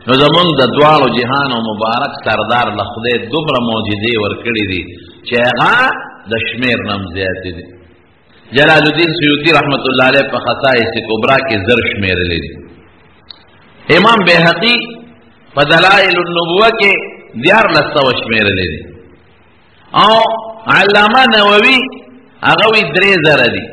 نو زمونږ د دواړو جهان او مبارک سردار له خدای دومره معجزې ورکړي دي چې هغه د شمیر نه هم زیاتې دي. جلال الدین سیوطي رحمت الله علیه په خصائص کبرا کې زر شمیرلې دي. امام بیهقي په دلائل النبوه کې 1400 شمیرلې دي. او علامه نووي هغه وی 3000 دي.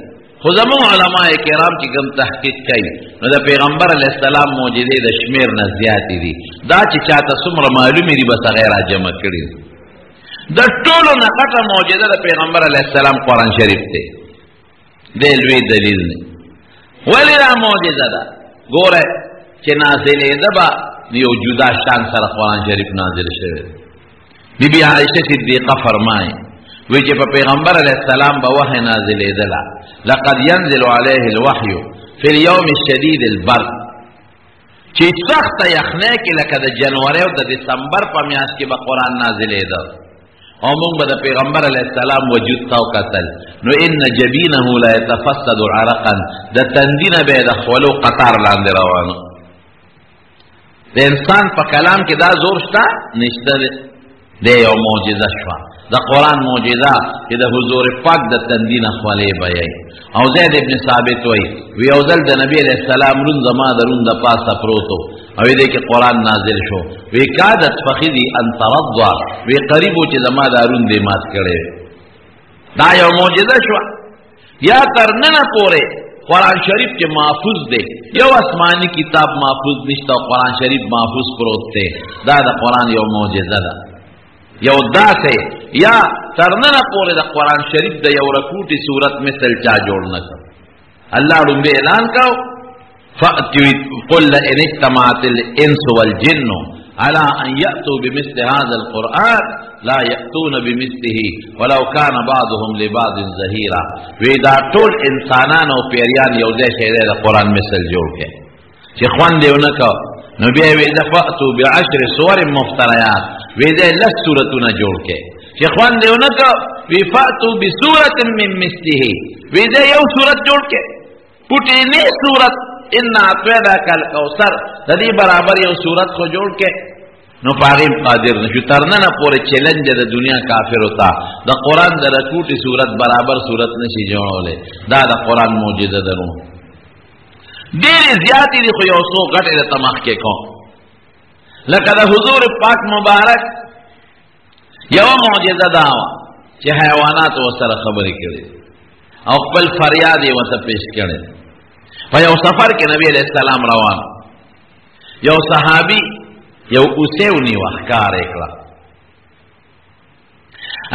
خو زموږ علماء کرام چې کوم تحقیق کوي نو د پیغمبر علیه السلام معجزې د شمیر نه زیاتې دي. دا چې چاته څومره معلومې دي بس هغه یې راجمع کړي. د ټولو نه غټه معجزه د پیغمبر علیه السلام قرآن شریف دی. دی لوی دلیل دی. ولې دا معجزه ده؟ ګوره چې نازلېده به یو جدا شان سره قرآن شریف نازل شوی. بی بی عائشه صدیقه فرمایي وی چې په پیغمبر علیه السلام به وحی نازلېدله. لقد ينزل عليه الوحي في اليوم الشديد البرد، چې سخته یخنۍ کې لکه د جنوري او د دسمبر په میاشت کې به قرآن نازلېده او موږ به د پیغمبر علیه السلام وجود ته وکتل نو ان جبینه لا يتفسد عرقا، د تندینه به د خولو قطار لاندې روانو. د انسان په کلام کې دا زور شته نشته دی. یو معجزه شوه د قرآن معجزه چې د حضور پاک د تندینه خولې بیایي. او زید ابن ثابت وی یو ځل د نبی علیه السلام رون زما د رون د پاسه پروتو او دې کې قرآن نازل شو. وی کادت فخذی ان ترضع، وی قریبو چې زما د رون دې مات کړي. دا یو معجزه شوه. یا تر ننه پورې قرآن شریف چې محفوظ دی، یو آسمانی کتاب محفوظ نشته او قرآن شریف محفوظ پروت دی. دا د قرآن یو معجزه ده. یو داسې یا ترننه پورې د قرآن شریف د یو رکوټي صورت مثل چا جوړ نه کړ. الله لومبې اعلان کړو قل لئن اجتمعت الانس والجن على ان ياتوا بمثل هذا القران لا ياتون بمثله ولو كان بعضهم لبعض ظهيرا. وی دا ټول انسانان او پیریان یو ځای شي د قرآن مثل جوړ کړي چې خوند یې ونه کړ نو بیا وی دا فاتوا بعشر سور مفتريات، وی دا لس سورتونه جوړ کړي چې خوان دیونه کا. وی فاتو بسورة من مثله، وی دا یو سورت جوړ کړي پټې نه سورت ان اعطيناك الكوثر د دې برابر یو سورت خو جوړ کړي. نو پاغیم قادر نشو ترننه پورې چیلنج د دنیا کافر ہوتا د قرآن د رکوټي سورت برابر سورت نشي جوړولې. دا د قرآن معجزه ده. نو ډېرې زیاتې دي خو یو څو غټې د تمخ کې کوم لکه د حضور پاک مبارک یو معجزه دا وه چې حیوانات ورسره خبرې کړي او خپل فریاد یې ورته پیش کړی. په یو سفر کې نبی علیه السلام روان، یو صحابي یو اوسې ونیوه ښکار یې کړه.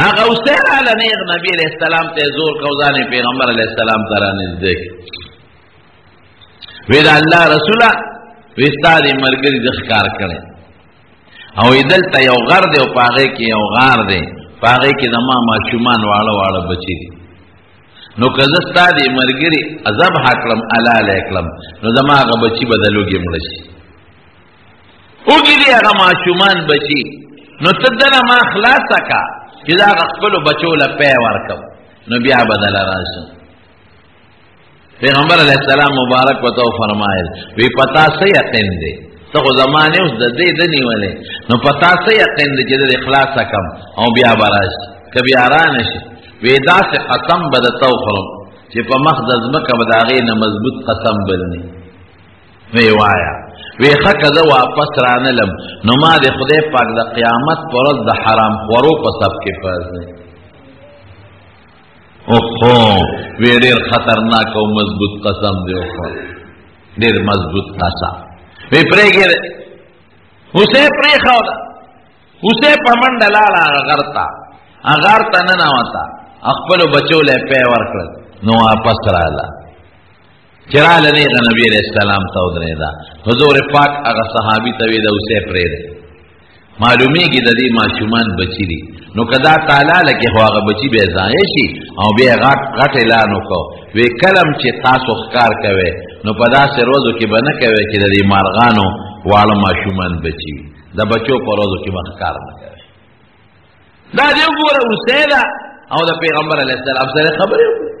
هغه اوسې راله نیغ نبی علیه السلام ته یې زور کو ځان یې پیغمبر علیه السلام ته رانږدې کړ. وی دا الله رسوله وی ستا دې ملګري د ښکار کړی او دلته یو غر دی او په هغې کې یو غار دی، په هغې کې زما ماشومان واړه واړه بچي دي. نو که زه ستا دې ملګري ذبحه کړم حلاله کړم نو زما هغه بچي به د لوږې مړه شي. وږي دي هغه ماشومان بچي، نو ته دنه ما خلاصه که چې د هغه خپلو بچو له پی ورکم نو بیا به دله راشم. پیغمبر علیه السلام مبارک ورته فرمایل وی پتا څه یقین دی ته خو زمانې اوس د دې ده نیولې نو پتا څه یقین دی چې د اخلاصه کم او بیا به راشي که بیا رانه شي. وی داسې قسم به درته وخورم چې په مخ د ځمکه به د هغې نه مضبوط قسم بل نه. وی وایه وی ښه که زه واپس رانلم نو ما د خدای پاک د قیامت په ورځ د حرام خورو په صف کې پرځئ. اوخو وی ډېر خطرناک او مضبوط قسم دی. اوخو ډېر مضبوط قسم. وی پرېږدې اوسې پرېښوده، اوسې په منډه لاړه هغه غر ته، هغه غار ته ننوته، خپلو بچو له پی ورکړل نو واپس راله. چې راله نیغه نبي علیه السلام ته ودرېده. حضور پاک هغه صحابي ته وی د اوسې پرېږدې معلومیږي د دې ماشومان بچي دي نو که دا تالاله کې خو هغه بچي بیا ضایع شي او بیا یې غټ اعلان وکړو. وی کلم چې تاسو ښکار کوئ نو په داسې روزو کې به نه کوئ چې د دې مارغانو واړه ماشومان بچي وي، د بچو په روزو کې به ښکار نه کوئ. دا دې وګوره اوسې ده او د پیغمبر علیه السلام سره خبرې وکړي.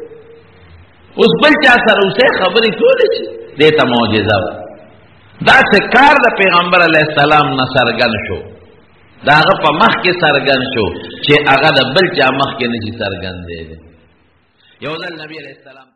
اوس بل چا سره اوسې خبرې کولی شي؟ دې ته معجزه وه. دا څه کار د پیغمبر علیه السلام نه څرګند شو، د هغه په مخ کې څرګند شو چې هغه د بل چا مخ کې نه شي څرګندېدی. یو ځل نبی علیه السلام